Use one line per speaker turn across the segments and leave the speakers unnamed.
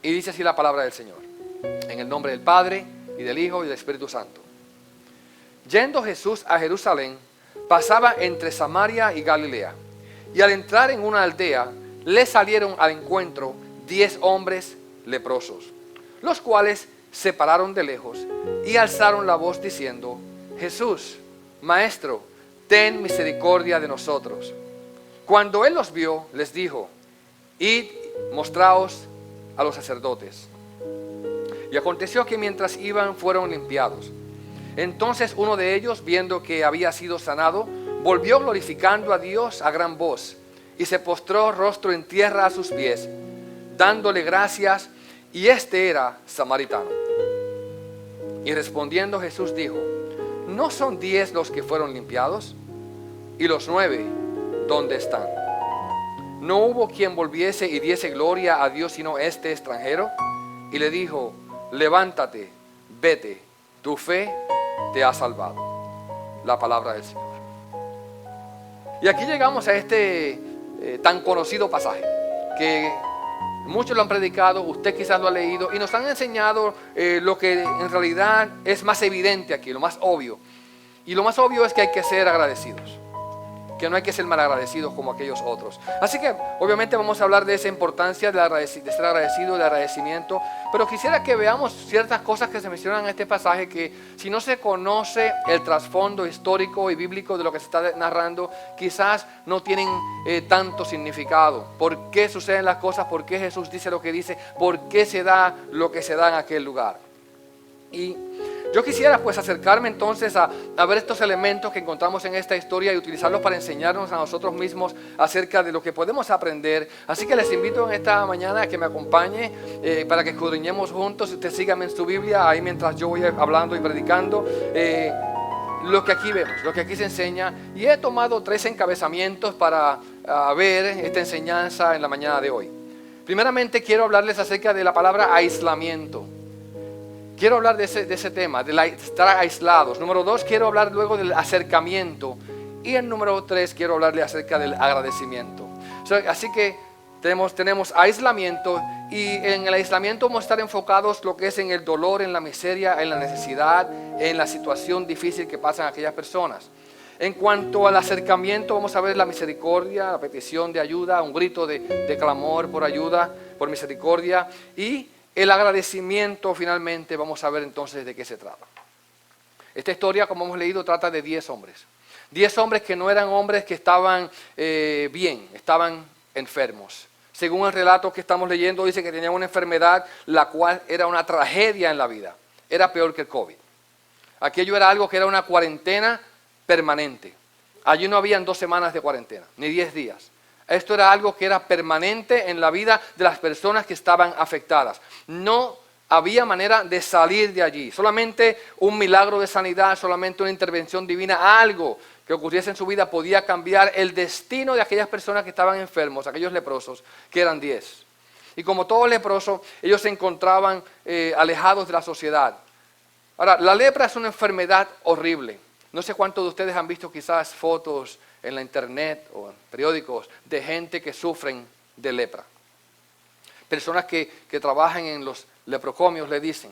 Y dice así la palabra del Señor. En el nombre del Padre, y del Hijo, y del Espíritu Santo. Yendo Jesús a Jerusalén, pasaba entre Samaria y Galilea. Y al entrar en una aldea, le salieron al encuentro 10 hombres leprosos, los cuales se pararon de lejos y alzaron la voz diciendo: Jesús, Maestro, ten misericordia de nosotros. Cuando él los vio, les dijo: Id, mostraos a los sacerdotes. Y aconteció que mientras iban, fueron limpiados. Entonces uno de ellos, viendo que había sido sanado, volvió glorificando a Dios a gran voz, y se postró rostro en tierra a sus pies, dándole gracias, y este era samaritano. Y respondiendo Jesús dijo: ¿No son 10 los que fueron limpiados? ¿Y los 9 dónde están? ¿No hubo quien volviese y diese gloria a Dios sino este extranjero? Y le dijo: levántate, vete, tu fe te ha salvado. La palabra del Señor. Y aquí llegamos a este tan conocido pasaje, que muchos lo han predicado, usted quizás lo ha leído, y nos han enseñado lo que en realidad es más evidente aquí, lo más obvio. Y lo más obvio es que hay que ser agradecidos, que no hay que ser malagradecidos como aquellos otros. Así que obviamente vamos a hablar de esa importancia de ser agradecido, de agradecimiento. Pero quisiera que veamos ciertas cosas que se mencionan en este pasaje, que si no se conoce el trasfondo histórico y bíblico de lo que se está narrando, quizás no tienen tanto significado. ¿Por qué suceden las cosas? ¿Por qué Jesús dice lo que dice? ¿Por qué se da lo que se da en aquel lugar? Y yo quisiera pues acercarme entonces a ver estos elementos que encontramos en esta historia y utilizarlos para enseñarnos a nosotros mismos acerca de lo que podemos aprender. Así que les invito en esta mañana a que me acompañe para que escudriñemos juntos. Usted sígame en su Biblia ahí mientras yo voy hablando y predicando lo que aquí vemos, lo que aquí se enseña. Y he tomado 3 encabezamientos para ver esta enseñanza en la mañana de hoy. Primeramente quiero hablarles acerca de la palabra aislamiento. Quiero hablar de ese tema, de estar aislados. Número 2, quiero hablar luego del acercamiento. Y en número 3, quiero hablarle acerca del agradecimiento. Así que tenemos aislamiento, y en el aislamiento vamos a estar enfocados lo que es en el dolor, en la miseria, en la necesidad, en la situación difícil que pasan aquellas personas. En cuanto al acercamiento, vamos a ver la misericordia, la petición de ayuda, un grito de clamor por ayuda, por misericordia, y el agradecimiento. Finalmente vamos a ver entonces de qué se trata. Esta historia, como hemos leído, trata de 10 hombres. 10 hombres que no eran hombres que estaban bien, estaban enfermos. Según el relato que estamos leyendo, dice que tenían una enfermedad la cual era una tragedia en la vida. Era peor que el COVID. Aquello era algo que era una cuarentena permanente. Allí no habían 2 semanas de cuarentena, ni 10 días. Esto era algo que era permanente en la vida de las personas que estaban afectadas. No había manera de salir de allí. Solamente un milagro de sanidad, solamente una intervención divina, algo que ocurriese en su vida podía cambiar el destino de aquellas personas que estaban enfermos, aquellos leprosos, que eran 10. Y como todo leproso, ellos se encontraban alejados de la sociedad. Ahora, la lepra es una enfermedad horrible. No sé cuántos de ustedes han visto quizás fotos en la internet o en periódicos de gente que sufren de lepra. Personas que trabajan en los leprocomios le dicen.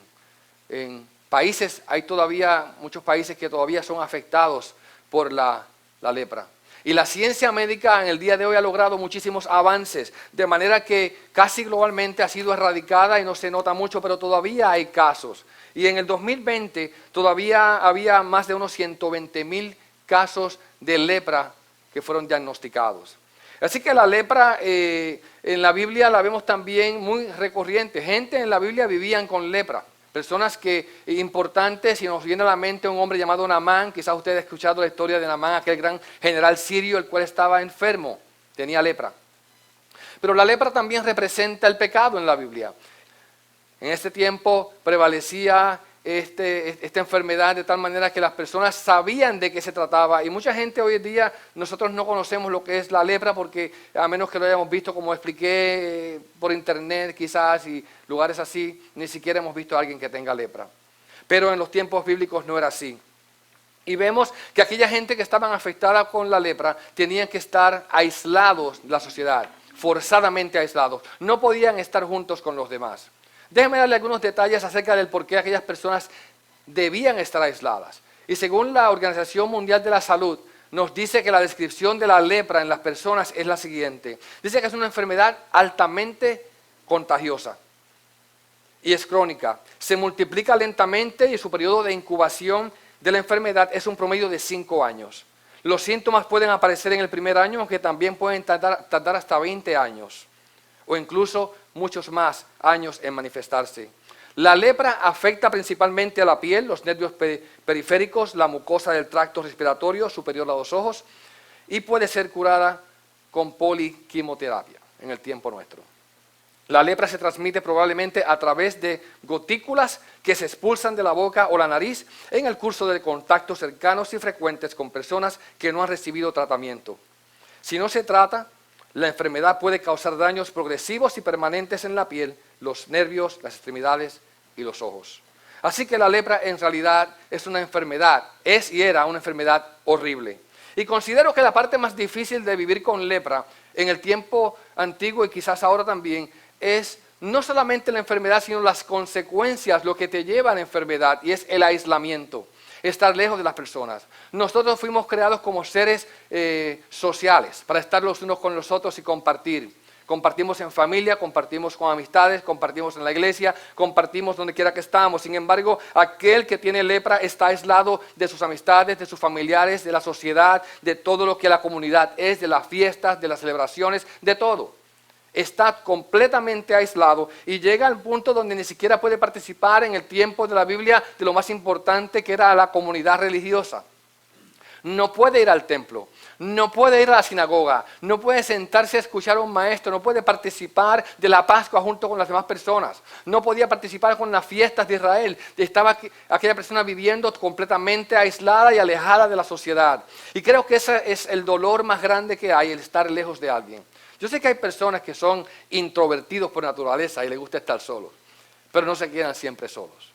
En países, hay todavía muchos países que todavía son afectados por la lepra. Y la ciencia médica en el día de hoy ha logrado muchísimos avances, de manera que casi globalmente ha sido erradicada y no se nota mucho, pero todavía hay casos. Y en el 2020 todavía había más de unos 120,000 casos de lepra que fueron diagnosticados. Así que la lepra en la Biblia la vemos también muy recurrente. Gente en la Biblia vivían con lepra. Personas importantes, y nos viene a la mente un hombre llamado Naamán. Quizás usted ha escuchado la historia de Naamán, aquel gran general sirio, el cual estaba enfermo, tenía lepra. Pero la lepra también representa el pecado en la Biblia. En este tiempo prevalecía esta enfermedad de tal manera que las personas sabían de qué se trataba, y mucha gente hoy en día nosotros no conocemos lo que es la lepra, porque a menos que lo hayamos visto, como expliqué, por internet quizás y lugares así, ni siquiera hemos visto a alguien que tenga lepra. Pero en los tiempos bíblicos no era así. Y vemos que aquella gente que estaban afectada con la lepra tenían que estar aislados de la sociedad, forzadamente aislados, no podían estar juntos con los demás. Déjenme darle algunos detalles acerca del por qué aquellas personas debían estar aisladas. Y según la Organización Mundial de la Salud, nos dice que la descripción de la lepra en las personas es la siguiente. Dice que es una enfermedad altamente contagiosa y es crónica. Se multiplica lentamente y su periodo de incubación de la enfermedad es un promedio de 5 años. Los síntomas pueden aparecer en el primer año, aunque también pueden tardar hasta 20 años o incluso muchos más años en manifestarse. La lepra afecta principalmente a la piel, los nervios periféricos, la mucosa del tracto respiratorio superior a los ojos y puede ser curada con poliquimioterapia en el tiempo nuestro. La lepra se transmite probablemente a través de gotículas que se expulsan de la boca o la nariz en el curso de contactos cercanos y frecuentes con personas que no han recibido tratamiento. Si no se trata, la enfermedad puede causar daños progresivos y permanentes en la piel, los nervios, las extremidades y los ojos. Así que la lepra en realidad es una enfermedad, es y era una enfermedad horrible. Y considero que la parte más difícil de vivir con lepra en el tiempo antiguo y quizás ahora también es no solamente la enfermedad, sino las consecuencias, lo que te lleva a la enfermedad, y es el aislamiento, estar lejos de las personas. Nosotros fuimos creados como seres sociales, para estar los unos con los otros y compartir. Compartimos en familia, compartimos con amistades, compartimos en la iglesia, compartimos donde quiera que estamos. Sin embargo, aquel que tiene lepra está aislado de sus amistades, de sus familiares, de la sociedad, de todo lo que la comunidad es, de las fiestas, de las celebraciones, de todo. Está completamente aislado y llega al punto donde ni siquiera puede participar en el tiempo de la Biblia de lo más importante que era la comunidad religiosa. No puede ir al templo, no puede ir a la sinagoga, no puede sentarse a escuchar a un maestro, no puede participar de la Pascua junto con las demás personas, no podía participar con las fiestas de Israel. Estaba aquella persona viviendo completamente aislada y alejada de la sociedad. Y creo que ese es el dolor más grande que hay, el estar lejos de alguien. Yo sé que hay personas que son introvertidos por naturaleza y les gusta estar solos, pero no se quedan siempre solos.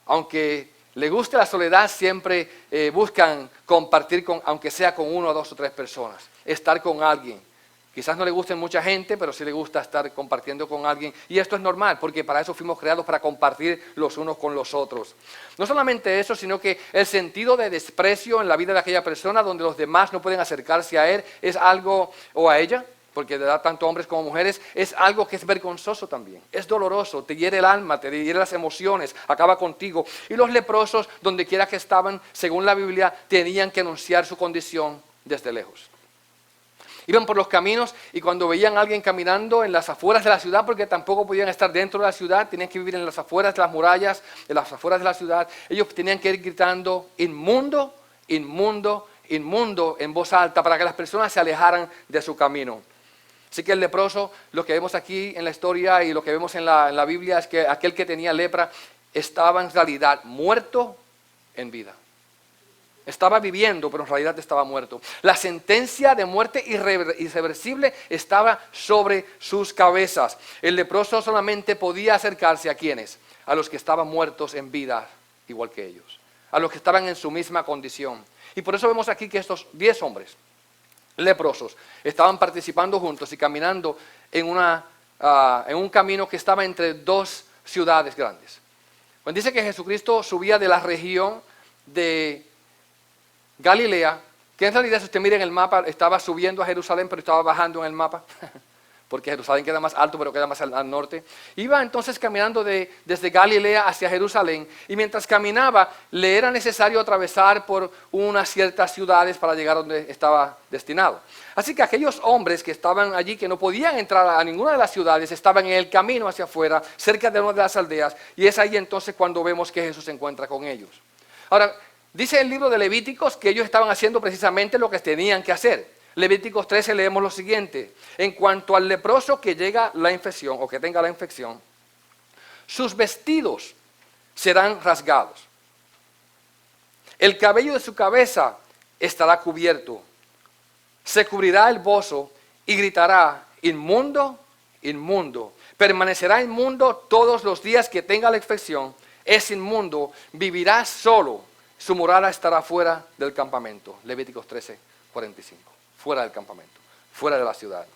Aunque les guste la soledad, siempre buscan compartir, aunque sea con 1, 2 o 3 personas, estar con alguien. Quizás no le guste mucha gente, pero sí le gusta estar compartiendo con alguien. Y esto es normal, porque para eso fuimos creados, para compartir los unos con los otros. No solamente eso, sino que el sentido de desprecio en la vida de aquella persona, donde los demás no pueden acercarse a él, es algo, o a ella, porque de edad tanto hombres como mujeres, es algo que es vergonzoso también, es doloroso, te hiere el alma, te hiere las emociones, acaba contigo. Y los leprosos, donde quiera que estaban, según la Biblia, tenían que anunciar su condición desde lejos. Iban por los caminos y cuando veían a alguien caminando en las afueras de la ciudad, porque tampoco podían estar dentro de la ciudad, tenían que vivir en las afueras de las murallas, en las afueras de la ciudad, ellos tenían que ir gritando, inmundo, inmundo, inmundo, en voz alta, para que las personas se alejaran de su camino. Así que el leproso, lo que vemos aquí en la historia y lo que vemos en la Biblia es que aquel que tenía lepra estaba en realidad muerto en vida. Estaba viviendo, pero en realidad estaba muerto. La sentencia de muerte irreversible estaba sobre sus cabezas. El leproso solamente podía acercarse a quienes, a los que estaban muertos en vida, igual que ellos, a los que estaban en su misma condición. Y por eso vemos aquí que estos 10 hombres leprosos estaban participando juntos y caminando en un camino que estaba entre 2 ciudades grandes. Cuando dice que Jesucristo subía de la región de Galilea, que en realidad si usted mira en el mapa estaba subiendo a Jerusalén, pero estaba bajando en el mapa, porque Jerusalén queda más alto, pero queda más al norte. Iba entonces caminando desde Galilea hacia Jerusalén, y mientras caminaba le era necesario atravesar por unas ciertas ciudades para llegar donde estaba destinado. Así que aquellos hombres que estaban allí, que no podían entrar a ninguna de las ciudades, estaban en el camino hacia afuera, cerca de una de las aldeas, y es ahí entonces cuando vemos que Jesús se encuentra con ellos. Ahora, dice el libro de Levíticos que ellos estaban haciendo precisamente lo que tenían que hacer. Levíticos 13 leemos lo siguiente: en cuanto al leproso que llega la infección o que tenga la infección, sus vestidos serán rasgados, el cabello de su cabeza estará cubierto, se cubrirá el bozo y gritará: inmundo, inmundo. Permanecerá inmundo todos los días que tenga la infección, es inmundo, vivirá solo, su morada estará fuera del campamento. Levíticos 13, 45. Fuera del campamento, fuera de la ciudad.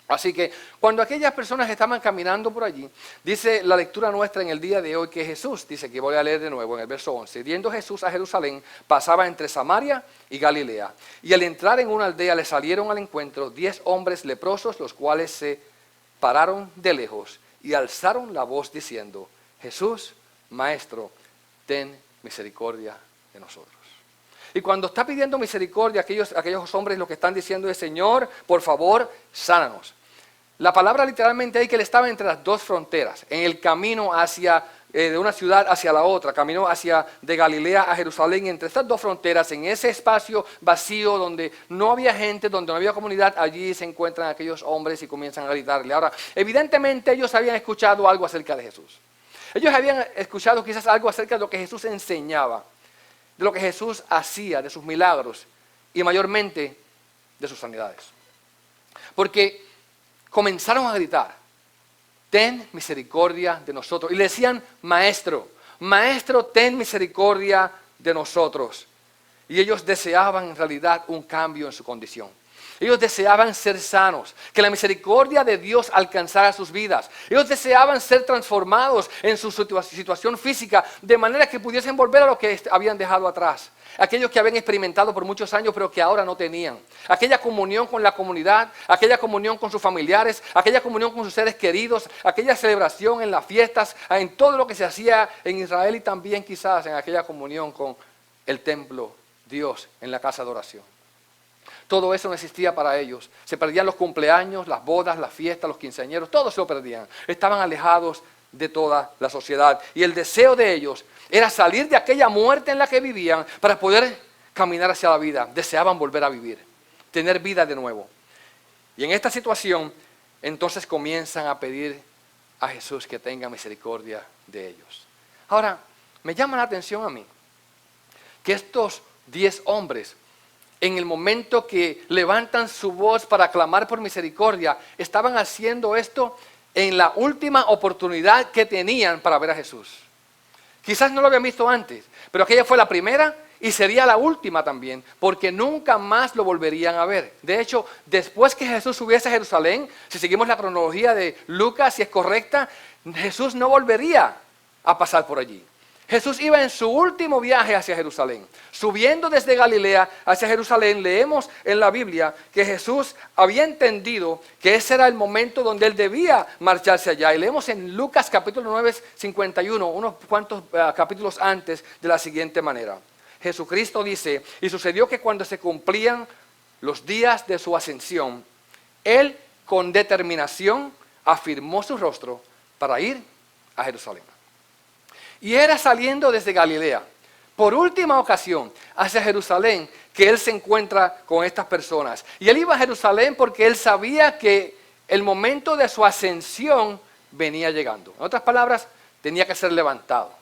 Así que cuando aquellas personas estaban caminando por allí, dice la lectura nuestra en el día de hoy que Jesús, dice que voy a leer de nuevo en el verso 11, yendo Jesús a Jerusalén, pasaba entre Samaria y Galilea. Y al entrar en una aldea le salieron al encuentro 10 hombres leprosos, los cuales se pararon de lejos y alzaron la voz diciendo, Jesús, Maestro, ten misericordia de nosotros. Y cuando está pidiendo misericordia, aquellos hombres lo que están diciendo es, Señor, por favor, sánanos. La palabra literalmente ahí que él estaba entre las dos fronteras, en el camino de una ciudad hacia la otra, camino de Galilea a Jerusalén, entre estas dos fronteras, en ese espacio vacío donde no había gente, donde no había comunidad, allí se encuentran aquellos hombres y comienzan a gritarle. Ahora, evidentemente ellos habían escuchado algo acerca de Jesús. Ellos habían escuchado quizás algo acerca de lo que Jesús enseñaba, de lo que Jesús hacía, de sus milagros y mayormente de sus sanidades. Porque comenzaron a gritar, ten misericordia de nosotros. Y le decían, Maestro, Maestro, ten misericordia de nosotros. Y ellos deseaban en realidad un cambio en su condición. Ellos deseaban ser sanos, que la misericordia de Dios alcanzara sus vidas. Ellos deseaban ser transformados en su situación física, de manera que pudiesen volver a lo que habían dejado atrás. Aquellos que habían experimentado por muchos años, pero que ahora no tenían. Aquella comunión con la comunidad, aquella comunión con sus familiares, aquella comunión con sus seres queridos, aquella celebración en las fiestas, en todo lo que se hacía en Israel y también quizás en aquella comunión con el templo, Dios, en la casa de oración. Todo eso no existía para ellos. Se perdían los cumpleaños, las bodas, las fiestas, los quinceañeros, todo se lo perdían. Estaban alejados de toda la sociedad. Y el deseo de ellos era salir de aquella muerte en la que vivían para poder caminar hacia la vida. Deseaban volver a vivir, tener vida de nuevo. Y en esta situación, entonces comienzan a pedir a Jesús que tenga misericordia de ellos. Ahora, me llama la atención a mí que estos 10 hombres, en el momento que levantan su voz para clamar por misericordia, estaban haciendo esto en la última oportunidad que tenían para ver a Jesús. Quizás no lo habían visto antes, pero aquella fue la primera y sería la última también, porque nunca más lo volverían a ver. De hecho, después que Jesús subiese a Jerusalén, si seguimos la cronología de Lucas, si es correcta, Jesús no volvería a pasar por allí. Jesús iba en su último viaje hacia Jerusalén. Subiendo desde Galilea hacia Jerusalén, leemos en la Biblia que Jesús había entendido que ese era el momento donde él debía marcharse allá. Y leemos en Lucas capítulo 9, 51, unos cuantos capítulos antes, de la siguiente manera. Jesucristo dice, y sucedió que cuando se cumplían los días de su ascensión, él con determinación afirmó su rostro para ir a Jerusalén. Y era saliendo desde Galilea, por última ocasión, hacia Jerusalén, que él se encuentra con estas personas. Y él iba a Jerusalén porque él sabía que el momento de su ascensión venía llegando. En otras palabras, tenía que ser levantado.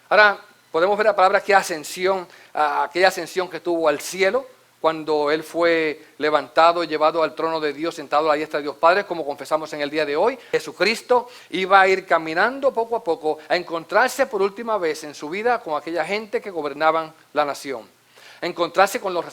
Ahora, podemos ver la palabra que ascensión, aquella ascensión que tuvo al cielo, cuando él fue levantado y llevado al trono de Dios, sentado a la diestra de Dios Padre, como confesamos en el día de hoy. Jesucristo iba a ir caminando poco a poco a encontrarse por última vez en su vida con aquella gente que gobernaban la nación. A encontrarse con los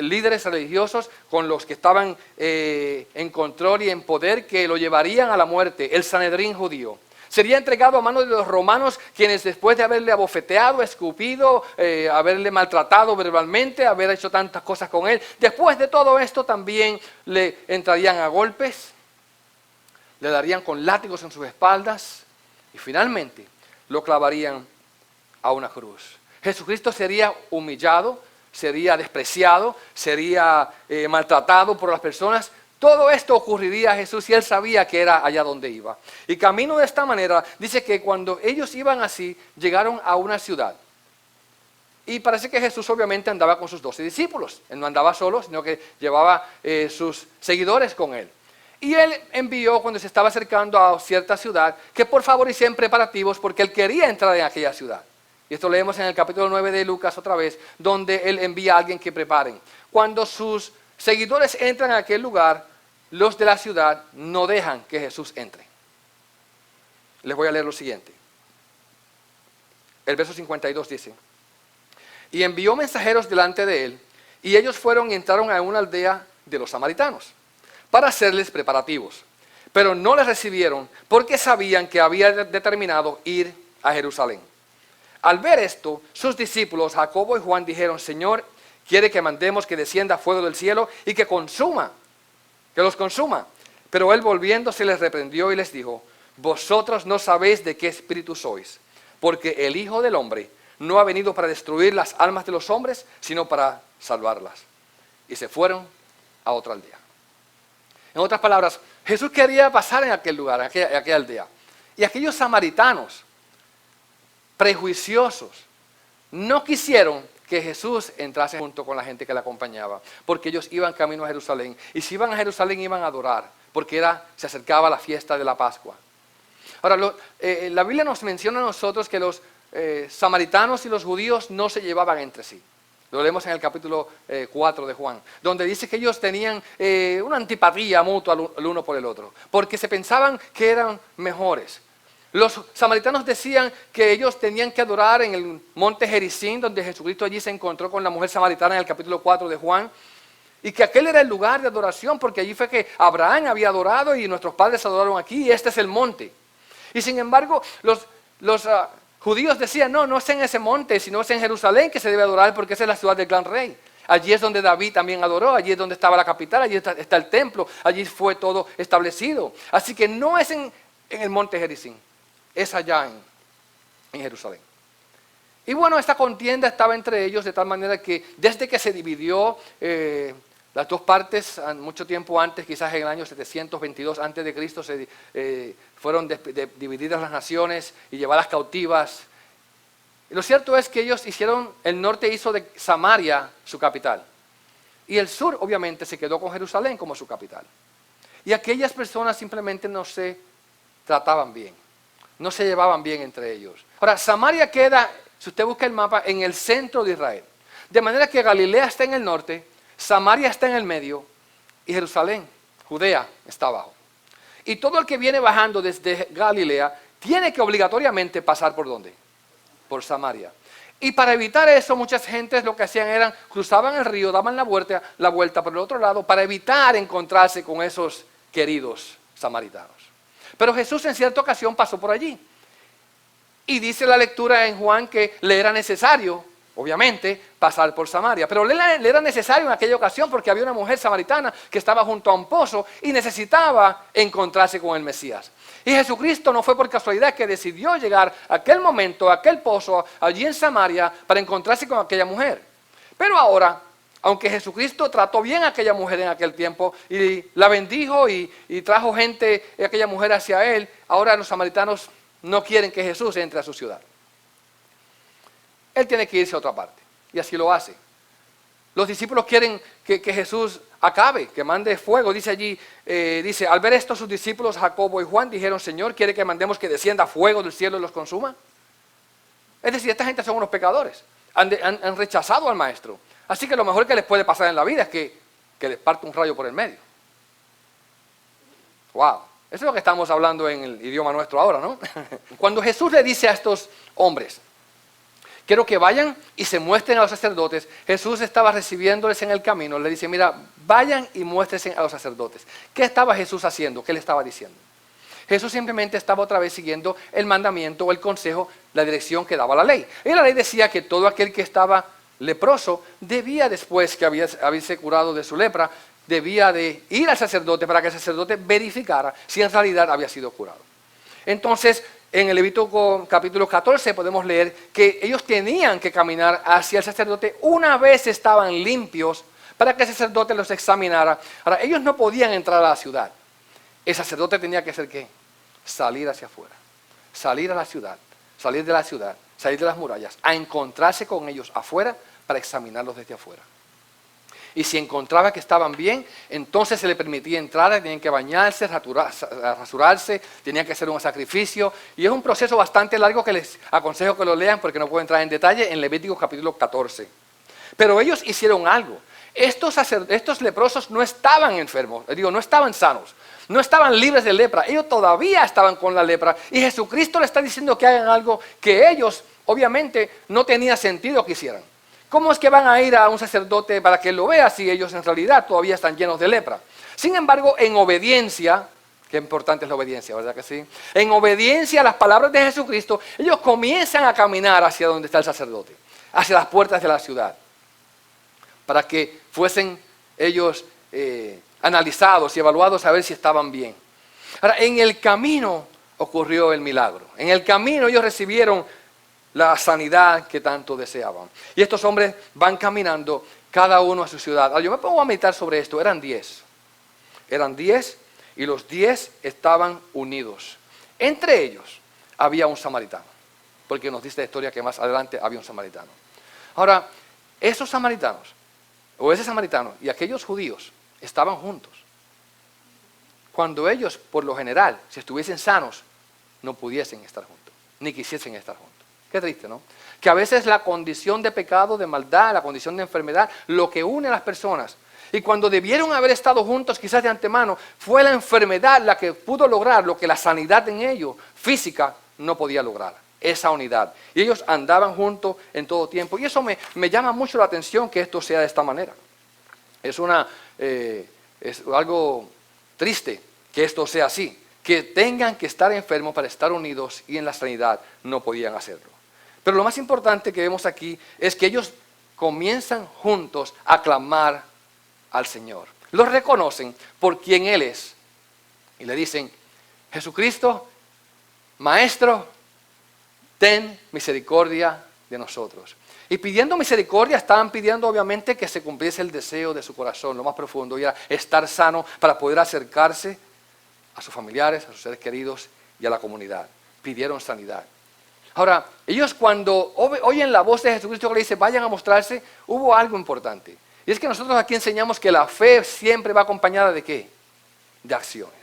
líderes religiosos, con los que estaban en control y en poder, que lo llevarían a la muerte, el Sanedrín judío. Sería entregado a manos de los romanos, quienes después de haberle abofeteado, escupido, haberle maltratado verbalmente, haber hecho tantas cosas con él, después de todo esto también le entrarían a golpes, le darían con látigos en sus espaldas y finalmente lo clavarían a una cruz. Jesucristo sería humillado, sería despreciado, sería maltratado por las personas. Todo esto ocurriría a Jesús y él sabía que era allá donde iba. Y camino de esta manera, dice que cuando ellos iban así, llegaron a una ciudad. Y parece que Jesús obviamente andaba con sus 12 discípulos. Él no andaba solo, sino que llevaba sus seguidores con él. Y él envió, cuando se estaba acercando a cierta ciudad, que por favor hicieran preparativos porque él quería entrar en aquella ciudad. Y esto leemos en el capítulo 9 de Lucas otra vez, donde él envía a alguien que preparen. Cuando sus seguidores entran a aquel lugar, los de la ciudad no dejan que Jesús entre. Les voy a leer lo siguiente. El verso 52 dice, y envió mensajeros delante de él, y ellos fueron y entraron a una aldea de los samaritanos. para hacerles preparativos. Pero no les recibieron porque sabían que había determinado ir a Jerusalén. Al ver esto, sus discípulos Jacobo y Juan dijeron: Señor, quiere que mandemos que descienda fuego del cielo y que los consuma. Pero él, volviéndose, les reprendió y les dijo: vosotros no sabéis de qué espíritu sois, porque el Hijo del Hombre no ha venido para destruir las almas de los hombres, sino para salvarlas. Y se fueron a otra aldea. En otras palabras, Jesús quería pasar en aquel lugar, en aquella aldea. Y aquellos samaritanos prejuiciosos no quisieron que Jesús entrase junto con la gente que le acompañaba, porque ellos iban camino a Jerusalén. Y si iban a Jerusalén iban a adorar, porque se acercaba la fiesta de la Pascua. Ahora, la Biblia nos menciona a nosotros que los samaritanos y los judíos no se llevaban entre sí. Lo leemos en el capítulo 4 de Juan, donde dice que ellos tenían una antipatía mutua el uno por el otro, porque se pensaban que eran mejores. Los samaritanos decían que ellos tenían que adorar en el monte Gerizim, donde Jesucristo allí se encontró con la mujer samaritana en el capítulo 4 de Juan, y que aquel era el lugar de adoración, porque allí fue que Abraham había adorado y nuestros padres adoraron aquí, y este es el monte. Y sin embargo, los judíos decían: no es en ese monte, sino es en Jerusalén que se debe adorar, porque esa es la ciudad del gran rey. Allí es donde David también adoró, allí es donde estaba la capital, allí está el templo, allí fue todo establecido. Así que no es en el monte Gerizim, es allá en Jerusalén. Y bueno, esta contienda estaba entre ellos de tal manera que desde que se dividió las dos partes, mucho tiempo antes, quizás en el año 722 antes de Cristo, fueron divididas las naciones y llevadas cautivas. Y lo cierto es que el norte hizo de Samaria su capital. Y el sur obviamente se quedó con Jerusalén como su capital. Y aquellas personas simplemente no se trataban bien, no se llevaban bien entre ellos. Ahora, Samaria queda, si usted busca el mapa, en el centro de Israel. De manera que Galilea está en el norte, Samaria está en el medio y Jerusalén, Judea, está abajo. Y todo el que viene bajando desde Galilea tiene que obligatoriamente pasar ¿por dónde? Por Samaria. Y para evitar eso, muchas gentes lo que hacían era cruzaban el río, daban la vuelta por el otro lado para evitar encontrarse con esos queridos samaritanos. Pero Jesús en cierta ocasión pasó por allí. Y dice la lectura en Juan que le era necesario, obviamente, pasar por Samaria. Pero le era necesario en aquella ocasión porque había una mujer samaritana que estaba junto a un pozo y necesitaba encontrarse con el Mesías. Y Jesucristo no fue por casualidad que decidió llegar a aquel momento, a aquel pozo, allí en Samaria, para encontrarse con aquella mujer. Pero ahora, aunque Jesucristo trató bien a aquella mujer en aquel tiempo y la bendijo y trajo gente, aquella mujer hacia él, ahora los samaritanos no quieren que Jesús entre a su ciudad. Él tiene que irse a otra parte y así lo hace. Los discípulos quieren que Jesús acabe, que mande fuego. Dice allí, al ver esto sus discípulos Jacobo y Juan dijeron: Señor, ¿quiere que mandemos que descienda fuego del cielo y los consuma? Es decir, esta gente son unos pecadores, han rechazado al maestro. Así que lo mejor que les puede pasar en la vida es que les parte un rayo por el medio. Wow, eso es lo que estamos hablando en el idioma nuestro ahora, ¿no? Cuando Jesús le dice a estos hombres: quiero que vayan y se muestren a los sacerdotes, Jesús estaba recibiéndoles en el camino. Le dice: mira, vayan y muéstrense a los sacerdotes. ¿Qué estaba Jesús haciendo? ¿Qué le estaba diciendo? Jesús simplemente estaba otra vez siguiendo el mandamiento o el consejo, la dirección que daba la ley. Y la ley decía que todo aquel que estaba leproso debía, después que haberse curado de su lepra, debía de ir al sacerdote para que el sacerdote verificara si en realidad había sido curado. Entonces, en el Levítico capítulo 14 podemos leer que ellos tenían que caminar hacia el sacerdote una vez estaban limpios para que el sacerdote los examinara. Ahora, ellos no podían entrar a la ciudad. El sacerdote tenía que hacer ¿qué? Salir hacia afuera, salir a la ciudad, salir de la ciudad, salir de las murallas, a encontrarse con ellos afuera para examinarlos desde afuera. Y si encontraba que estaban bien, entonces se le permitía entrar, tenían que bañarse, rasurarse, tenían que hacer un sacrificio. Y es un proceso bastante largo que les aconsejo que lo lean porque no puedo entrar en detalle en Levítico capítulo 14. Pero ellos hicieron algo. Estos leprosos no estaban enfermos, no estaban sanos, no estaban libres de lepra. Ellos todavía estaban con la lepra. Y Jesucristo les está diciendo que hagan algo que ellos, obviamente, no tenía sentido que hicieran. ¿Cómo es que van a ir a un sacerdote para que lo vea si ellos en realidad todavía están llenos de lepra? Sin embargo, en obediencia, qué importante es la obediencia, ¿verdad que sí? En obediencia a las palabras de Jesucristo, ellos comienzan a caminar hacia donde está el sacerdote, hacia las puertas de la ciudad, para que fuesen ellos analizados y evaluados a ver si estaban bien. Ahora, en el camino ocurrió el milagro. En el camino ellos recibieron la sanidad que tanto deseaban. Y estos hombres van caminando cada uno a su ciudad. Ahora, yo me pongo a meditar sobre esto. Eran 10. Eran 10 y los 10 estaban unidos. Entre ellos había un samaritano. Porque nos dice la historia que más adelante había un samaritano. Ahora, esos samaritanos, o ese samaritano y aquellos judíos estaban juntos. Cuando ellos, por lo general, si estuviesen sanos, no pudiesen estar juntos, ni quisiesen estar juntos. Qué triste, ¿no? Que a veces la condición de pecado, de maldad, la condición de enfermedad, lo que une a las personas. Y cuando debieron haber estado juntos, quizás de antemano, fue la enfermedad la que pudo lograr lo que la sanidad en ellos, física, no podía lograr. Esa unidad. Y ellos andaban juntos en todo tiempo. Y eso me llama mucho la atención que esto sea de esta manera. Es algo triste que esto sea así. Que tengan que estar enfermos para estar unidos y en la sanidad no podían hacerlo. Pero lo más importante que vemos aquí es que ellos comienzan juntos a clamar al Señor. Los reconocen por quien Él es. Y le dicen, Jesucristo, Maestro, ten misericordia de nosotros. Y pidiendo misericordia, estaban pidiendo obviamente que se cumpliese el deseo de su corazón, lo más profundo, y era estar sano para poder acercarse a sus familiares, a sus seres queridos y a la comunidad. Pidieron sanidad. Ahora, ellos cuando oyen la voz de Jesucristo que le dice, vayan a mostrarse, hubo algo importante. Y es que nosotros aquí enseñamos que la fe siempre va acompañada ¿de qué? De acciones,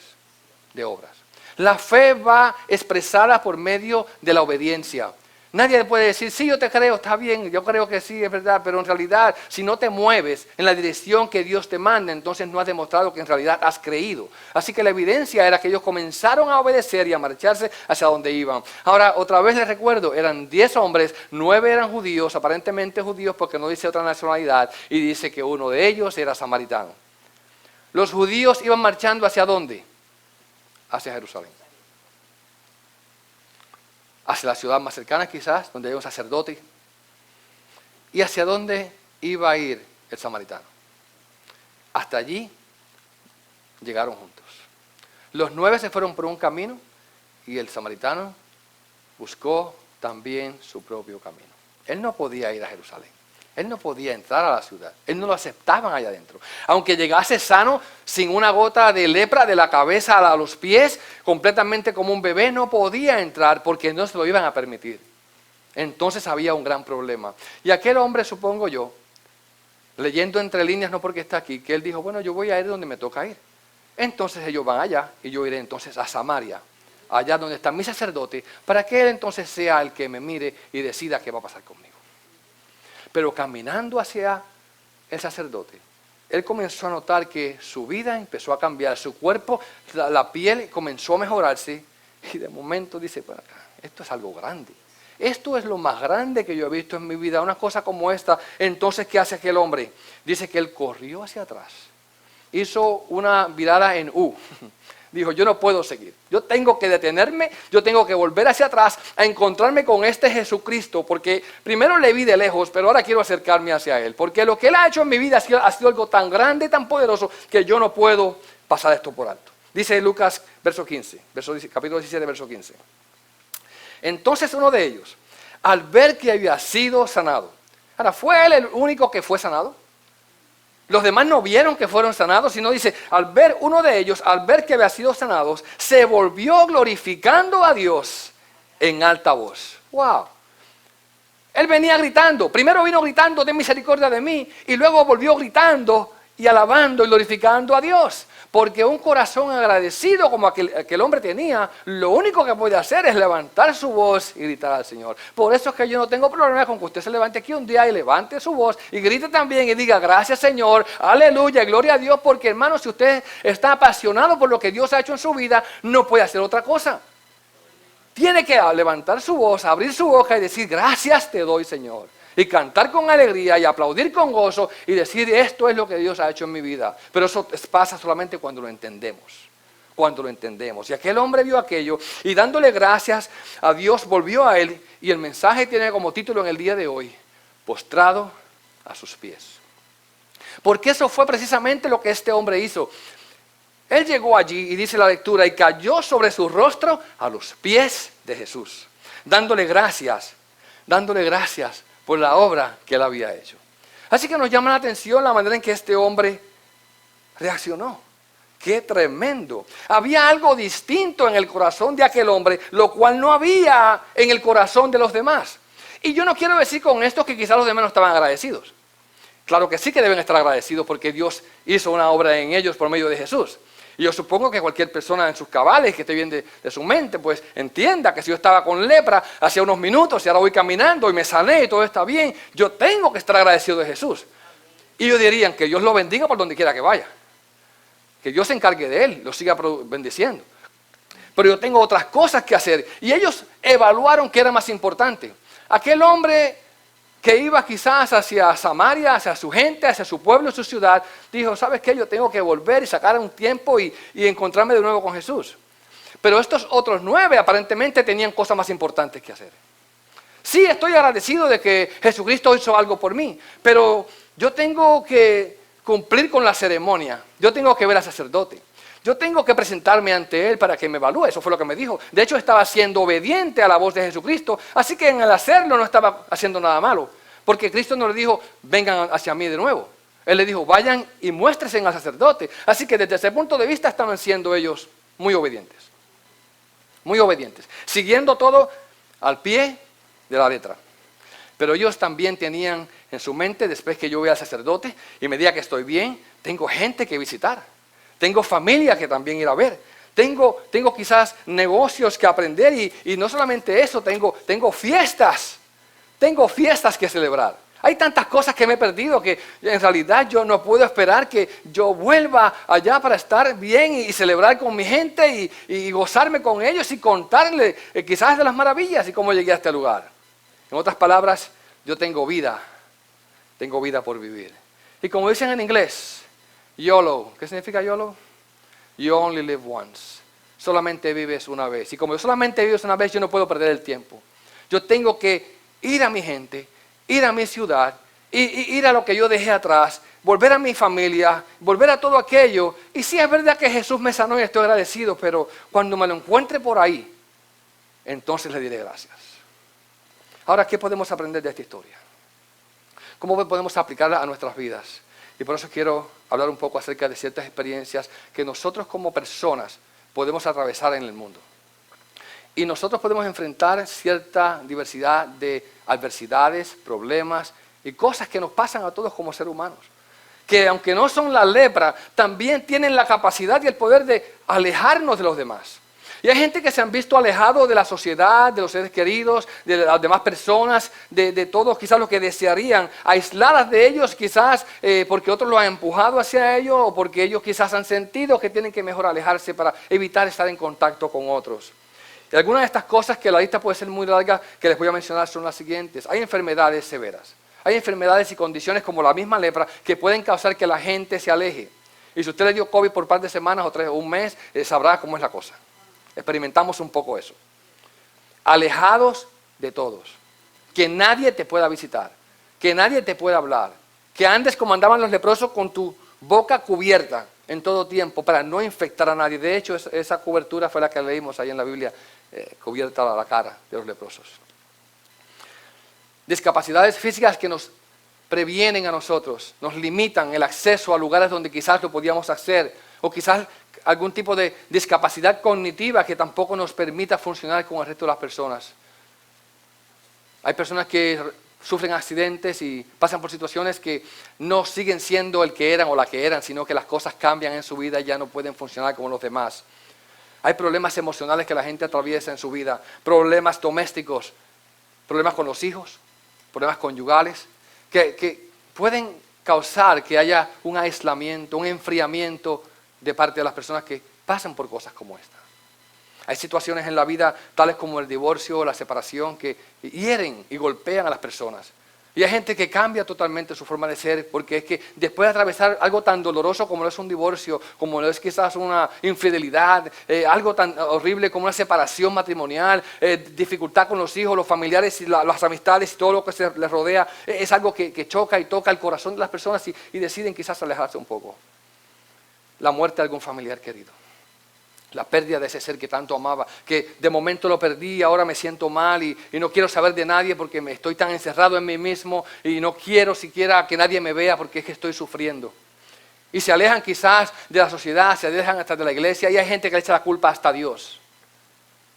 de obras. La fe va expresada por medio de la obediencia. Nadie puede decir, sí, yo te creo, está bien, yo creo que sí, es verdad, pero en realidad, si no te mueves en la dirección que Dios te manda, entonces no has demostrado que en realidad has creído. Así que la evidencia era que ellos comenzaron a obedecer y a marcharse hacia donde iban. Ahora, otra vez les recuerdo, eran 10 hombres, 9 eran judíos, aparentemente judíos porque no dice otra nacionalidad, y dice que uno de ellos era samaritano. Los judíos iban marchando ¿hacia dónde? Hacia Jerusalén. Hacia la ciudad más cercana quizás, donde hay un sacerdote. ¿Y hacia dónde iba a ir el samaritano? Hasta allí llegaron juntos. Los 9 se fueron por un camino y el samaritano buscó también su propio camino. Él no podía ir a Jerusalén. Él no podía entrar a la ciudad. Él no lo aceptaban allá adentro. Aunque llegase sano, sin una gota de lepra de la cabeza a los pies, completamente como un bebé, no podía entrar porque no se lo iban a permitir. Entonces había un gran problema. Y aquel hombre, supongo yo, leyendo entre líneas, no porque está aquí, que él dijo, bueno, yo voy a ir donde me toca ir. Entonces ellos van allá y yo iré entonces a Samaria, allá donde está mi sacerdote, para que él entonces sea el que me mire y decida qué va a pasar conmigo. Pero caminando hacia el sacerdote, él comenzó a notar que su vida empezó a cambiar, su cuerpo, la piel comenzó a mejorarse y de momento dice, bueno, esto es algo grande. Esto es lo más grande que yo he visto en mi vida, una cosa como esta. Entonces, ¿qué hace aquel hombre? Dice que él corrió hacia atrás, hizo una virada en U. Dijo, yo no puedo seguir, yo tengo que detenerme, yo tengo que volver hacia atrás a encontrarme con este Jesucristo, porque primero le vi de lejos, pero ahora quiero acercarme hacia Él, porque lo que Él ha hecho en mi vida ha sido algo tan grande, tan poderoso, que yo no puedo pasar esto por alto. Dice Lucas, capítulo 17, verso 15. Entonces uno de ellos, al ver que había sido sanado, ahora, ¿fue él el único que fue sanado? Los demás no vieron que fueron sanados, sino dice, al ver uno de ellos, al ver que había sido sanados, se volvió glorificando a Dios en alta voz. ¡Wow! Él venía gritando, primero vino gritando, ten misericordia de mí, y luego volvió gritando y alabando y glorificando a Dios. Porque un corazón agradecido como aquel hombre tenía, lo único que puede hacer es levantar su voz y gritar al Señor. Por eso es que yo no tengo problema con que usted se levante aquí un día y levante su voz y grite también y diga gracias Señor, aleluya, gloria a Dios, porque hermano, si usted está apasionado por lo que Dios ha hecho en su vida, no puede hacer otra cosa. Tiene que levantar su voz, abrir su boca y decir gracias te doy Señor. y cantar con alegría y aplaudir con gozo y decir esto es lo que Dios ha hecho en mi vida. Pero eso pasa solamente cuando lo entendemos. Cuando lo entendemos. Y aquel hombre vio aquello y dándole gracias a Dios volvió a él y el mensaje tiene como título en el día de hoy, postrado a sus pies. Porque eso fue precisamente lo que este hombre hizo. Él llegó allí y dice la lectura y cayó sobre su rostro a los pies de Jesús, dándole gracias por la obra que él había hecho. Así que nos llama la atención la manera en que este hombre reaccionó. ¡Qué tremendo! Había algo distinto en el corazón de aquel hombre, lo cual no había en el corazón de los demás. Y yo no quiero decir con esto que quizás los demás no estaban agradecidos. Claro que sí que deben estar agradecidos porque Dios hizo una obra en ellos por medio de Jesús. Y yo supongo que cualquier persona en sus cabales que esté bien de su mente, pues entienda que si yo estaba con lepra hace unos minutos y ahora voy caminando y me sané y todo está bien, yo tengo que estar agradecido de Jesús. Y ellos dirían que Dios lo bendiga por donde quiera que vaya. Que Dios se encargue de él, lo siga bendiciendo. Pero yo tengo otras cosas que hacer. Y ellos evaluaron qué era más importante. Aquel hombre que iba quizás hacia Samaria, hacia su gente, hacia su pueblo, su ciudad, dijo, ¿sabes qué? Yo tengo que volver y sacar un tiempo y encontrarme de nuevo con Jesús. Pero estos otros 9 aparentemente tenían cosas más importantes que hacer. Sí, estoy agradecido de que Jesucristo hizo algo por mí, pero yo tengo que cumplir con la ceremonia. Yo tengo que ver al sacerdote. Yo tengo que presentarme ante él para que me evalúe. Eso fue lo que me dijo. De hecho, estaba siendo obediente a la voz de Jesucristo. Así que en el hacerlo no estaba haciendo nada malo. Porque Cristo no le dijo, vengan hacia mí de nuevo. Él le dijo, vayan y muéstrense al sacerdote. Así que desde ese punto de vista estaban siendo ellos muy obedientes. Muy obedientes. Siguiendo todo al pie de la letra. Pero ellos también tenían en su mente, después que yo vea al sacerdote y me diga que estoy bien, tengo gente que visitar. Tengo familia que también ir a ver. Tengo quizás negocios que aprender y no solamente eso, tengo fiestas. Tengo fiestas que celebrar. Hay tantas cosas que me he perdido que en realidad yo no puedo esperar que yo vuelva allá para estar bien y celebrar con mi gente y gozarme con ellos y contarle quizás de las maravillas y cómo llegué a este lugar. En otras palabras, yo tengo vida por vivir. Y como dicen en inglés, YOLO, ¿qué significa YOLO? You only live once. Solamente vives una vez. Y como yo solamente vives una vez, yo no puedo perder el tiempo. Yo tengo que ir a mi gente, ir a mi ciudad, ir a lo que yo dejé atrás, volver a mi familia, volver a todo aquello. Y sí, es verdad que Jesús me sanó y estoy agradecido, pero cuando me lo encuentre por ahí, entonces le diré gracias. Ahora, ¿qué podemos aprender de esta historia? ¿Cómo podemos aplicarla a nuestras vidas? Y por eso quiero hablar un poco acerca de ciertas experiencias que nosotros como personas podemos atravesar en el mundo. Y nosotros podemos enfrentar cierta diversidad de adversidades, problemas y cosas que nos pasan a todos como seres humanos. Que aunque no son la lepra, también tienen la capacidad y el poder de alejarnos de los demás. Y hay gente que se han visto alejados de la sociedad, de los seres queridos, de las demás personas, de todos quizás lo que desearían, aisladas de ellos quizás porque otros lo han empujado hacia ellos o porque ellos quizás han sentido que tienen que mejor alejarse para evitar estar en contacto con otros. Y algunas de estas cosas, que la lista puede ser muy larga, que les voy a mencionar son las siguientes. Hay enfermedades severas. Hay enfermedades y condiciones como la misma lepra que pueden causar que la gente se aleje. Y si usted le dio COVID por un par de semanas o 3 o un mes, sabrá cómo es la cosa. Experimentamos un poco eso. Alejados de todos. Que nadie te pueda visitar. Que nadie te pueda hablar. Que andes como andaban los leprosos con tu boca cubierta en todo tiempo para no infectar a nadie. De hecho, esa cobertura fue la que leímos ahí en la Biblia, cubierta la cara de los leprosos. Discapacidades físicas que nos previenen a nosotros, nos limitan el acceso a lugares donde quizás lo podíamos hacer, o quizás algún tipo de discapacidad cognitiva que tampoco nos permita funcionar con el resto de las personas. Hay personas que sufren accidentes y pasan por situaciones que no siguen siendo el que eran o la que eran, sino que las cosas cambian en su vida y ya no pueden funcionar como los demás. Hay problemas emocionales que la gente atraviesa en su vida, problemas domésticos, problemas con los hijos, problemas conyugales, que pueden causar que haya un aislamiento, un enfriamiento de parte de las personas que pasan por cosas como esta. Hay situaciones en la vida, tales como el divorcio o la separación, que hieren y golpean a las personas. Y hay gente que cambia totalmente su forma de ser, porque es que después de atravesar algo tan doloroso como lo es un divorcio, como lo es quizás una infidelidad, algo tan horrible como una separación matrimonial, dificultad con los hijos, los familiares, y las amistades y todo lo que se les rodea, es algo que choca y toca el corazón de las personas y deciden quizás alejarse un poco. La muerte de algún familiar querido. La pérdida de ese ser que tanto amaba, que de momento lo perdí y ahora me siento mal y no quiero saber de nadie porque me estoy tan encerrado en mí mismo y no quiero siquiera que nadie me vea porque es que estoy sufriendo. Y se alejan quizás de la sociedad, se alejan hasta de la iglesia y hay gente que le echa la culpa hasta a Dios.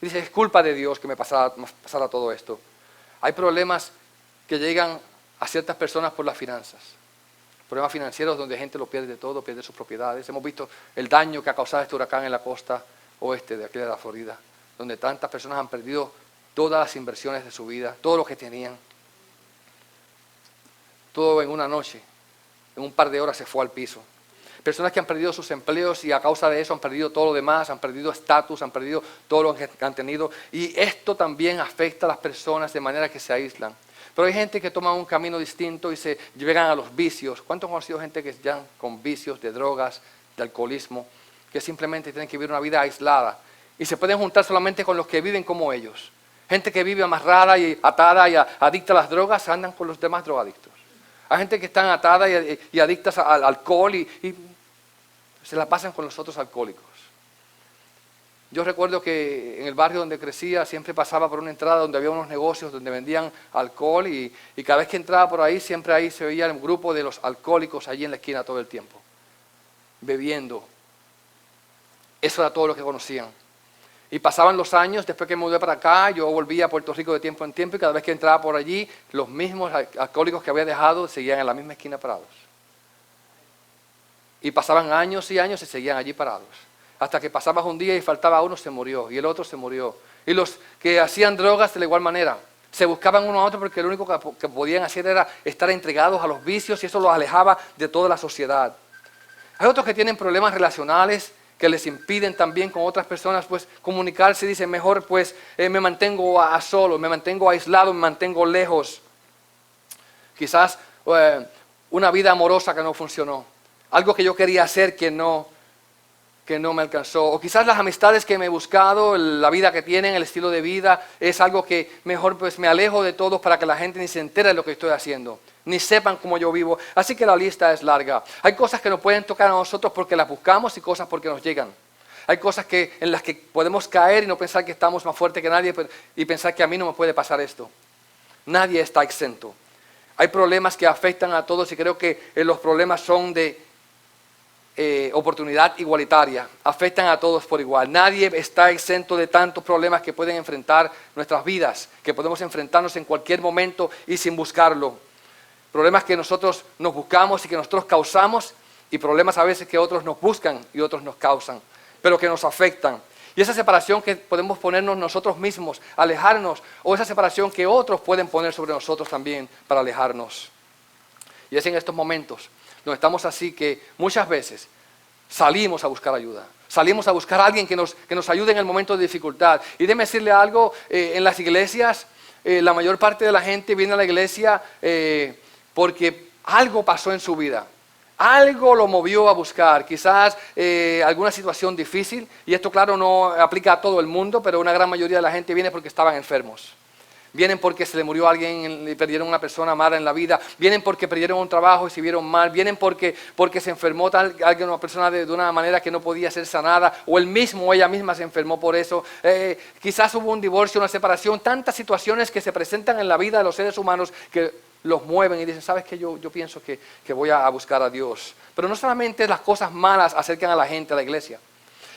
Y dice, es culpa de Dios que me pasara todo esto. Hay problemas que llegan a ciertas personas por las finanzas. Problemas financieros donde gente lo pierde todo, pierde sus propiedades. Hemos visto el daño que ha causado este huracán en la costa oeste de aquí de la Florida, donde tantas personas han perdido todas las inversiones de su vida, todo lo que tenían. Todo en una noche, en un par de horas se fue al piso. Personas que han perdido sus empleos y a causa de eso han perdido todo lo demás, han perdido estatus, han perdido todo lo que han tenido. Y esto también afecta a las personas de manera que se aíslan. Pero hay gente que toma un camino distinto y se llegan a los vicios. ¿Cuántos han conocido gente que ya con vicios de drogas, de alcoholismo, que simplemente tienen que vivir una vida aislada y se pueden juntar solamente con los que viven como ellos? Gente que vive amarrada y atada y adicta a las drogas, andan con los demás drogadictos. Hay gente que están atada y adictas al alcohol y se la pasan con los otros alcohólicos. Yo recuerdo que en el barrio donde crecía siempre pasaba por una entrada donde había unos negocios donde vendían alcohol y cada vez que entraba por ahí, siempre ahí se veía el grupo de los alcohólicos allí en la esquina todo el tiempo, bebiendo. Eso era todo lo que conocían. Y pasaban los años, después que me mudé para acá, yo volvía a Puerto Rico de tiempo en tiempo y cada vez que entraba por allí, los mismos alcohólicos que había dejado seguían en la misma esquina parados. Y pasaban años y años y seguían allí parados. Hasta que pasabas un día y faltaba uno, se murió, y el otro se murió. Y los que hacían drogas de la igual manera, se buscaban uno a otro porque lo único que podían hacer era estar entregados a los vicios y eso los alejaba de toda la sociedad. Hay otros que tienen problemas relacionales que les impiden también con otras personas pues comunicarse, dicen mejor pues me mantengo a solo, me mantengo aislado, me mantengo lejos. Quizás una vida amorosa que no funcionó, algo que yo quería hacer que no me alcanzó, o quizás las amistades que me he buscado, la vida que tienen, el estilo de vida, es algo que mejor pues me alejo de todos para que la gente ni se entere de lo que estoy haciendo, ni sepan cómo yo vivo, así que la lista es larga. Hay cosas que nos pueden tocar a nosotros porque las buscamos y cosas porque nos llegan. Hay cosas en las que podemos caer y no pensar que estamos más fuertes que nadie y pensar que a mí no me puede pasar esto. Nadie está exento. Hay problemas que afectan a todos y creo que los problemas son de oportunidad igualitaria, afectan a todos por igual. Nadie está exento de tantos problemas que pueden enfrentar nuestras vidas, que podemos enfrentarnos en cualquier momento y sin buscarlo. Problemas que nosotros nos buscamos y que nosotros causamos y problemas a veces que otros nos buscan y otros nos causan, pero que nos afectan. Y esa separación que podemos ponernos nosotros mismos, alejarnos, o esa separación que otros pueden poner sobre nosotros también para alejarnos. Y es en estos momentos donde estamos así que muchas veces salimos a buscar ayuda. Salimos a buscar a alguien que nos ayude en el momento de dificultad. Y déjeme decirle algo, en las iglesias, la mayor parte de la gente viene a la iglesia porque algo pasó en su vida. Algo lo movió a buscar, quizás alguna situación difícil, y esto claro no aplica a todo el mundo, pero una gran mayoría de la gente viene porque estaban enfermos. Vienen porque se le murió alguien y perdieron una persona amada en la vida. Vienen porque perdieron un trabajo y se vieron mal. Vienen porque se enfermó una persona de una manera que no podía ser sanada. O él mismo o ella misma se enfermó por eso. Quizás hubo un divorcio, una separación. Tantas situaciones que se presentan en la vida de los seres humanos que los mueven y dicen, ¿sabes qué? Yo pienso que voy a buscar a Dios. Pero no solamente las cosas malas acercan a la gente a la iglesia.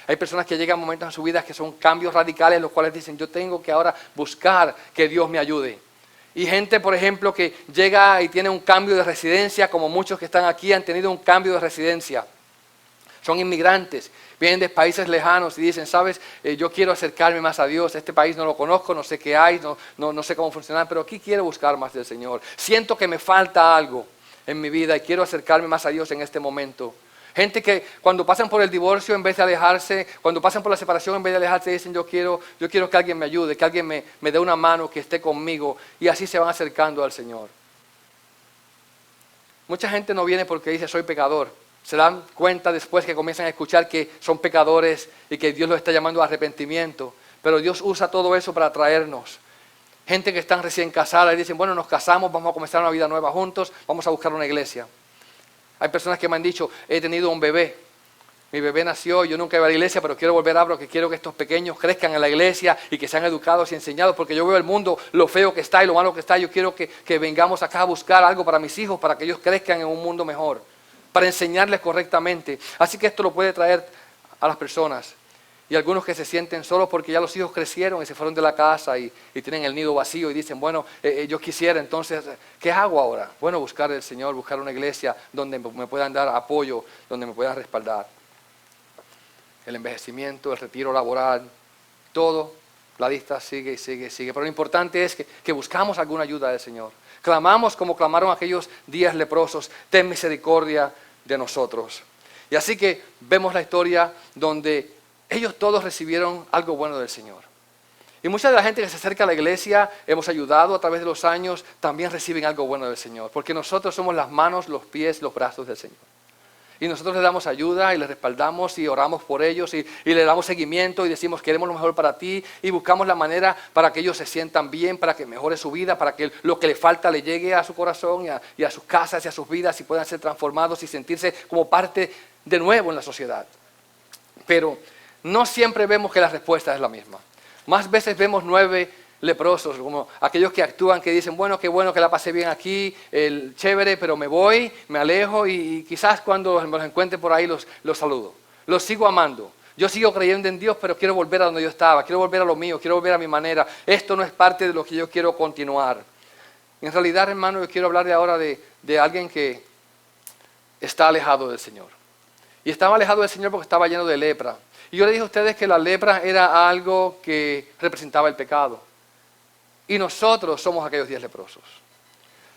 Hay personas que llegan a momentos en su vida que son cambios radicales, los cuales dicen, yo tengo que ahora buscar que Dios me ayude. Y gente, por ejemplo, que llega y tiene un cambio de residencia, como muchos que están aquí han tenido un cambio de residencia. Son inmigrantes, vienen de países lejanos y dicen, sabes, yo quiero acercarme más a Dios, este país no lo conozco, no sé qué hay, no sé cómo funcionar, pero aquí quiero buscar más del Señor. Siento que me falta algo en mi vida y quiero acercarme más a Dios en este momento. Gente que cuando pasan por el divorcio, en vez de alejarse, cuando pasan por la separación, en vez de alejarse, dicen, yo quiero que alguien me ayude, que alguien me dé una mano, que esté conmigo. Y así se van acercando al Señor. Mucha gente no viene porque dice soy pecador. Se dan cuenta después que comienzan a escuchar que son pecadores y que Dios los está llamando a arrepentimiento. Pero Dios usa todo eso para traernos. Gente que están recién casadas y dicen, bueno, nos casamos, vamos a comenzar una vida nueva juntos, vamos a buscar una iglesia. Hay personas que me han dicho, he tenido un bebé. Mi bebé nació, yo nunca iba a la iglesia, pero quiero volver a porque quiero que estos pequeños crezcan en la iglesia y que sean educados y enseñados, porque yo veo el mundo, lo feo que está y lo malo que está. Yo quiero que vengamos acá a buscar algo para mis hijos, para que ellos crezcan en un mundo mejor, para enseñarles correctamente. Así que esto lo puede traer a las personas. Y algunos que se sienten solos porque ya los hijos crecieron y se fueron de la casa y tienen el nido vacío y dicen, bueno, yo quisiera, entonces, ¿qué hago ahora? Bueno, buscar al Señor, buscar una iglesia donde me puedan dar apoyo, donde me puedan respaldar. El envejecimiento, el retiro laboral, todo, la lista sigue y sigue y sigue. Pero lo importante es que buscamos alguna ayuda del Señor. Clamamos como clamaron aquellos 10 leprosos, ten misericordia de nosotros. Y así que vemos la historia donde ellos todos recibieron algo bueno del Señor. Y mucha de la gente que se acerca a la iglesia, hemos ayudado a través de los años, también reciben algo bueno del Señor. Porque nosotros somos las manos, los pies, los brazos del Señor. Y nosotros les damos ayuda y les respaldamos y oramos por ellos y le damos seguimiento y decimos queremos lo mejor para ti y buscamos la manera para que ellos se sientan bien, para que mejore su vida, para que lo que le falta le llegue a su corazón y a sus casas y a sus vidas y puedan ser transformados y sentirse como parte de nuevo en la sociedad. Pero no siempre vemos que la respuesta es la misma. Más veces vemos 9 leprosos, como aquellos que actúan, que dicen, bueno que la pasé bien aquí, chévere, pero me voy, me alejo y quizás cuando me los encuentre por ahí los saludo. Los sigo amando. Yo sigo creyendo en Dios, pero quiero volver a donde yo estaba, quiero volver a lo mío, quiero volver a mi manera. Esto no es parte de lo que yo quiero continuar. En realidad, hermano, yo quiero hablarle ahora de alguien que está alejado del Señor. Y estaba alejado del Señor porque estaba lleno de lepra. Y yo le dije a ustedes que la lepra era algo que representaba el pecado. Y nosotros somos aquellos 10 leprosos.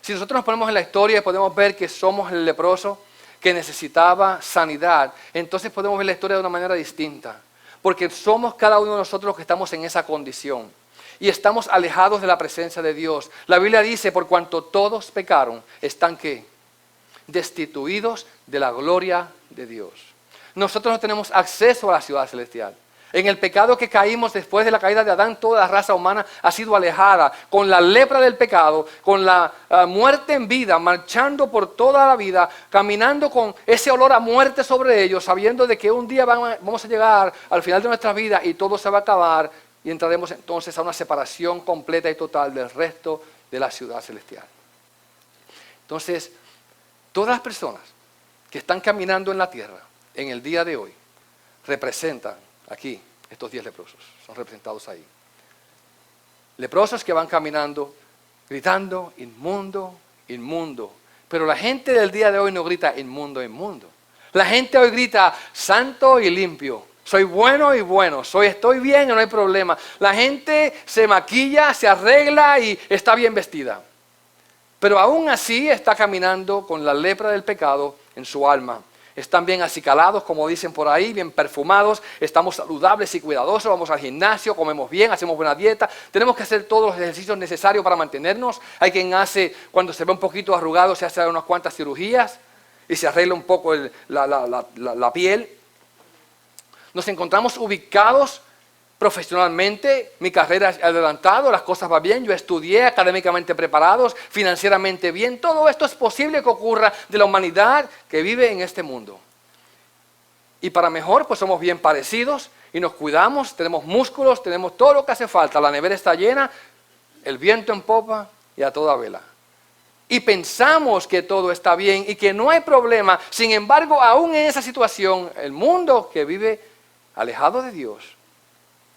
Si nosotros nos ponemos en la historia y podemos ver que somos el leproso que necesitaba sanidad, entonces podemos ver la historia de una manera distinta. Porque somos cada uno de nosotros los que estamos en esa condición. Y estamos alejados de la presencia de Dios. La Biblia dice, por cuanto todos pecaron, están ¿qué? Destituidos de la gloria de Dios. Nosotros no tenemos acceso a la ciudad celestial. En el pecado que caímos después de la caída de Adán, toda la raza humana ha sido alejada con la lepra del pecado, con la muerte en vida, marchando por toda la vida, caminando con ese olor a muerte sobre ellos, sabiendo de que un día vamos a llegar al final de nuestra vida y todo se va a acabar y entraremos entonces a una separación completa y total del resto de la ciudad celestial. Entonces, todas las personas que están caminando en la tierra en el día de hoy representan aquí, estos 10 leprosos, son representados ahí. Leprosos que van caminando, gritando, inmundo, inmundo. Pero la gente del día de hoy no grita inmundo, inmundo. La gente hoy grita santo y limpio. Soy bueno y bueno, estoy bien y no hay problema. La gente se maquilla, se arregla y está bien vestida. Pero aún así está caminando con la lepra del pecado en su alma. Están bien acicalados, como dicen por ahí, bien perfumados, estamos saludables y cuidadosos, vamos al gimnasio, comemos bien, hacemos buena dieta, tenemos que hacer todos los ejercicios necesarios para mantenernos. Hay quien hace, cuando se ve un poquito arrugado, se hace unas cuantas cirugías y se arregla un poco la piel. Nos encontramos ubicados profesionalmente, mi carrera ha adelantado, las cosas van bien, yo estudié, académicamente preparados, financieramente bien. Todo esto es posible que ocurra de la humanidad que vive en este mundo. Y para mejor, pues somos bien parecidos y nos cuidamos, tenemos músculos, tenemos todo lo que hace falta. La nevera está llena, el viento en popa y a toda vela. Y pensamos que todo está bien y que no hay problema. Sin embargo, aún en esa situación, el mundo que vive alejado de Dios,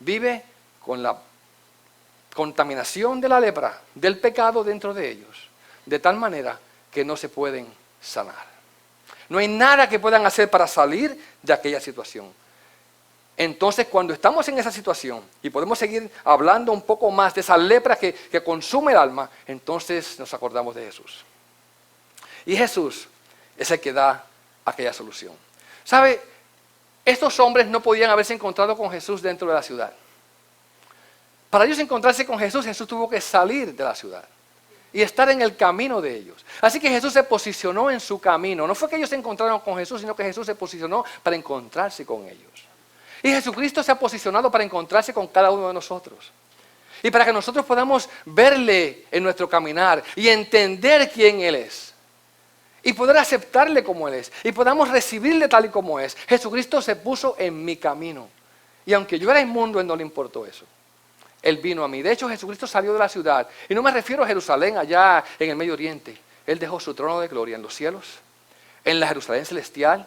vive con la contaminación de la lepra, del pecado dentro de ellos, de tal manera que no se pueden sanar. No hay nada que puedan hacer para salir de aquella situación. Entonces, cuando estamos en esa situación y podemos seguir hablando un poco más de esa lepra que consume el alma, entonces nos acordamos de Jesús. Y Jesús es el que da aquella solución. ¿Sabe? Estos hombres no podían haberse encontrado con Jesús dentro de la ciudad. Para ellos encontrarse con Jesús, Jesús tuvo que salir de la ciudad. y estar en el camino de ellos. Así que Jesús se posicionó en su camino. No fue que ellos se encontraron con Jesús, sino que Jesús se posicionó para encontrarse con ellos. Y Jesucristo se ha posicionado para encontrarse con cada uno de nosotros. Y para que nosotros podamos verle en nuestro caminar y entender quién Él es. Y poder aceptarle como Él es. Y podamos recibirle tal y como es. Jesucristo se puso en mi camino. Y aunque yo era inmundo, Él no le importó eso. Él vino a mí. De hecho, Jesucristo salió de la ciudad. Y no me refiero a Jerusalén, allá en el Medio Oriente. Él dejó su trono de gloria en los cielos, en la Jerusalén celestial,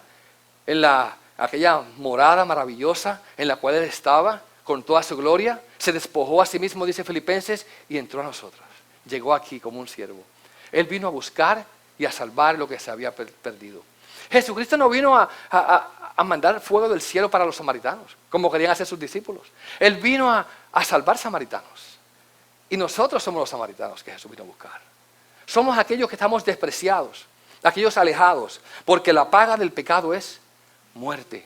en aquella morada maravillosa en la cual Él estaba, con toda su gloria. Se despojó a sí mismo, dice Filipenses, y entró a nosotros. Llegó aquí como un siervo. Él vino a buscar y a salvar lo que se había perdido. Jesucristo no vino a mandar fuego del cielo para los samaritanos, como querían hacer sus discípulos. Él vino a salvar samaritanos. Y nosotros somos los samaritanos que Jesús vino a buscar. Somos aquellos que estamos despreciados, aquellos alejados, porque la paga del pecado es muerte.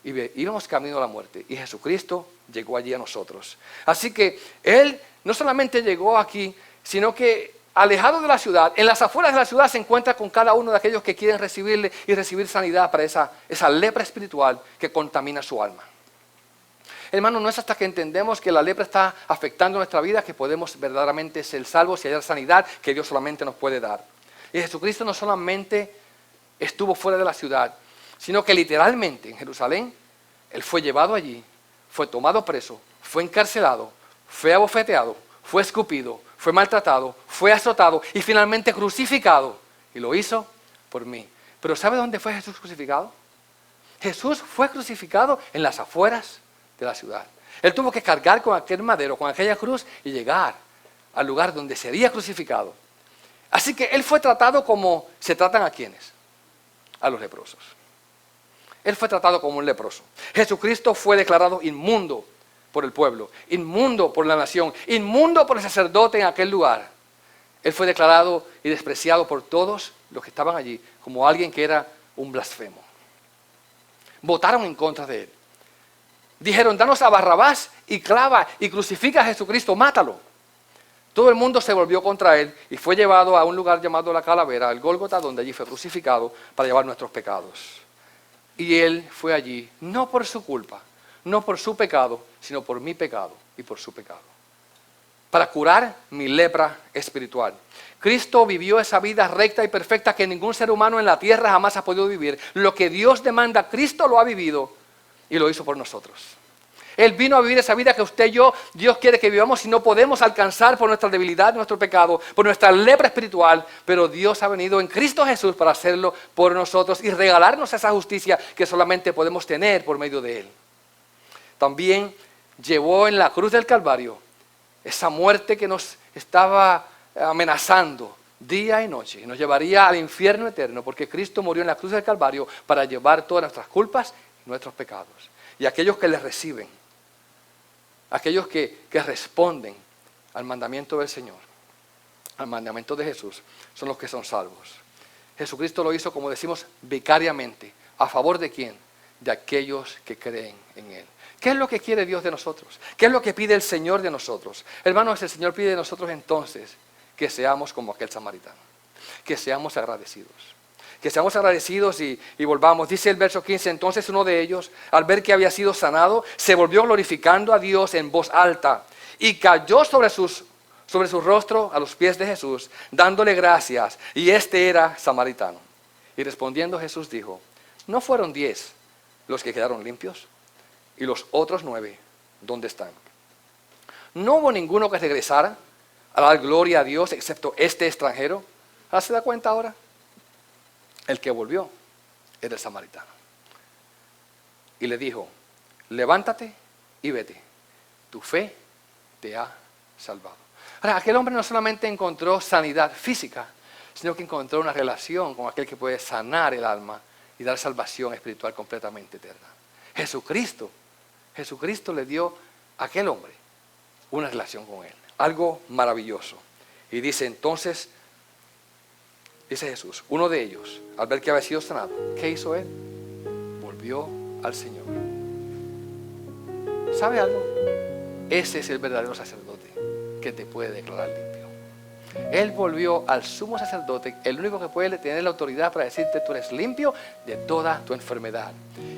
Y íbamos camino a la muerte. Y Jesucristo llegó allí a nosotros. Así que Él no solamente llegó aquí, sino que alejado de la ciudad, en las afueras de la ciudad se encuentra con cada uno de aquellos que quieren recibirle y recibir sanidad para esa lepra espiritual que contamina su alma. Hermano, no es hasta que entendemos que la lepra está afectando nuestra vida que podemos verdaderamente ser salvos y hallar sanidad que Dios solamente nos puede dar. Y Jesucristo no solamente estuvo fuera de la ciudad, sino que literalmente en Jerusalén, Él fue llevado allí, fue tomado preso, fue encarcelado, fue abofeteado, fue escupido, fue maltratado, fue azotado y finalmente crucificado. Y lo hizo por mí. Pero ¿sabe dónde fue Jesús crucificado? Jesús fue crucificado en las afueras de la ciudad. Él tuvo que cargar con aquel madero, con aquella cruz y llegar al lugar donde sería crucificado. Así que Él fue tratado como se tratan a quienes, a los leprosos. Él fue tratado como un leproso. Jesucristo fue declarado inmundo por el pueblo, inmundo por la nación, inmundo por el sacerdote en aquel lugar. Él fue declarado y despreciado por todos los que estaban allí como alguien que era un blasfemo. Votaron en contra de Él. Dijeron, danos a Barrabás y clava y crucifica a Jesucristo, mátalo. Todo el mundo se volvió contra Él y fue llevado a un lugar llamado la Calavera, el Gólgota, donde allí fue crucificado para llevar nuestros pecados. Y Él fue allí, no por su culpa, no por su pecado, sino por mi pecado y por su pecado. Para curar mi lepra espiritual. Cristo vivió esa vida recta y perfecta que ningún ser humano en la tierra jamás ha podido vivir. Lo que Dios demanda, Cristo lo ha vivido y lo hizo por nosotros. Él vino a vivir esa vida que usted y yo, Dios quiere que vivamos y no podemos alcanzar por nuestra debilidad, nuestro pecado, por nuestra lepra espiritual. Pero Dios ha venido en Cristo Jesús para hacerlo por nosotros y regalarnos esa justicia que solamente podemos tener por medio de Él. También llevó en la cruz del Calvario esa muerte que nos estaba amenazando día y noche. Nos llevaría al infierno eterno porque Cristo murió en la cruz del Calvario para llevar todas nuestras culpas y nuestros pecados. Y aquellos que le reciben, aquellos que responden al mandamiento del Señor, al mandamiento de Jesús, son los que son salvos. Jesucristo lo hizo, como decimos, vicariamente. ¿A favor de quién? De aquellos que creen en Él. ¿Qué es lo que quiere Dios de nosotros? ¿Qué es lo que pide el Señor de nosotros? Hermanos, el Señor pide de nosotros entonces que seamos como aquel samaritano, que seamos agradecidos. Que seamos agradecidos y volvamos. Dice el verso 15, entonces uno de ellos, al ver que había sido sanado, se volvió glorificando a Dios en voz alta y cayó sobre su rostro a los pies de Jesús, dándole gracias. Y este era samaritano. Y respondiendo Jesús dijo, ¿no fueron 10 los que quedaron limpios? ¿Y los otros 9 dónde están? ¿No hubo ninguno que regresara a dar gloria a Dios excepto este extranjero? ¿Ah, se da cuenta ahora? El que volvió era el samaritano. Y le dijo, levántate y vete. Tu fe te ha salvado. Ahora, aquel hombre no solamente encontró sanidad física, sino que encontró una relación con aquel que puede sanar el alma y dar salvación espiritual completamente eterna. Jesucristo le dio a aquel hombre una relación con Él. Algo maravilloso. Y dice entonces, dice Jesús, uno de ellos, al ver que había sido sanado, ¿qué hizo él? Volvió al Señor. ¿Sabe algo? Ese es el verdadero sacerdote que te puede declarar limpio. Él volvió al sumo sacerdote, el único que puede tener la autoridad para decirte: tú eres limpio de toda tu enfermedad.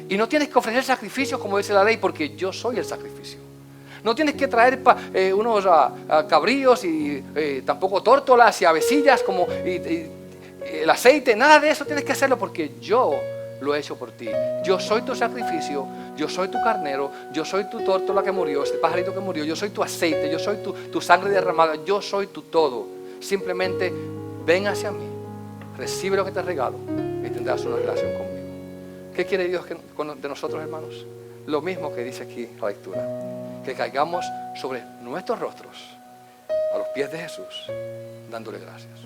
Y no tienes que ofrecer sacrificios como dice la ley, porque yo soy el sacrificio. No tienes que traer unos cabrillos y tampoco tórtolas y avecillas como el aceite, nada de eso tienes que hacerlo, porque yo lo he hecho por ti. Yo soy tu sacrificio, yo soy tu carnero, yo soy tu tórtola que murió, este pajarito que murió, yo soy tu aceite, yo soy tu sangre derramada, yo soy tu todo. Simplemente ven hacia mí, recibe lo que te regalo y tendrás una relación conmigo. ¿Qué quiere Dios de nosotros, hermanos? Lo mismo que dice aquí la lectura, que caigamos sobre nuestros rostros a los pies de Jesús, dándole gracias.